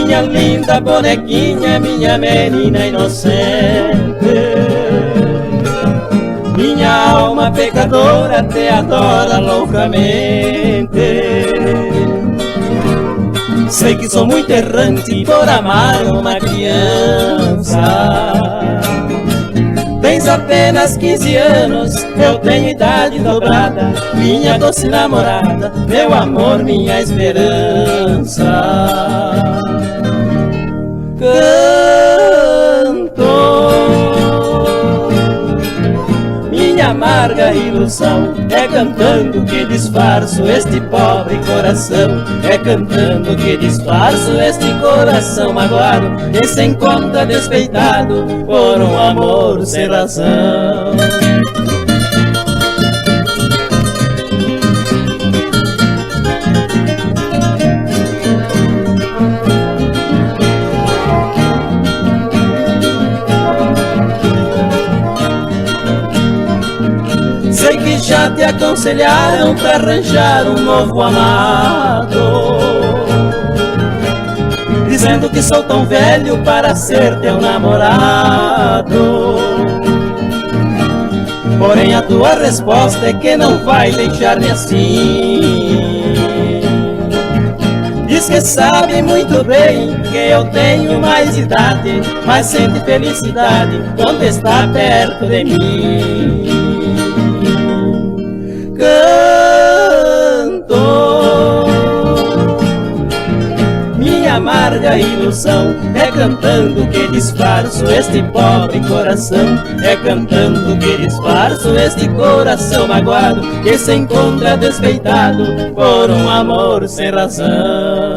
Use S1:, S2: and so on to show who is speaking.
S1: minha linda bonequinha, minha menina inocente. Minha alma pecadora te adora loucamente. Sei que sou muito errante por amar uma criança. Tens apenas 15 anos, eu tenho idade dobrada. Minha doce namorada, meu amor, minha esperança. Canto minha amarga ilusão, é cantando que disfarço este pobre coração. É cantando que disfarço este coração magoado, que se encontra despeitado por um amor sem razão. Sei que já te aconselharam pra arranjar um novo amado, dizendo que sou tão velho para ser teu namorado. Porém a tua resposta é que não vai deixar-me assim. Diz que sabe muito bem que eu tenho mais idade, mas sente felicidade quando está perto de mim. Canto minha amarga ilusão, é cantando que disfarço este pobre coração. É cantando que disfarço este coração magoado, que se encontra despeitado por um amor sem razão.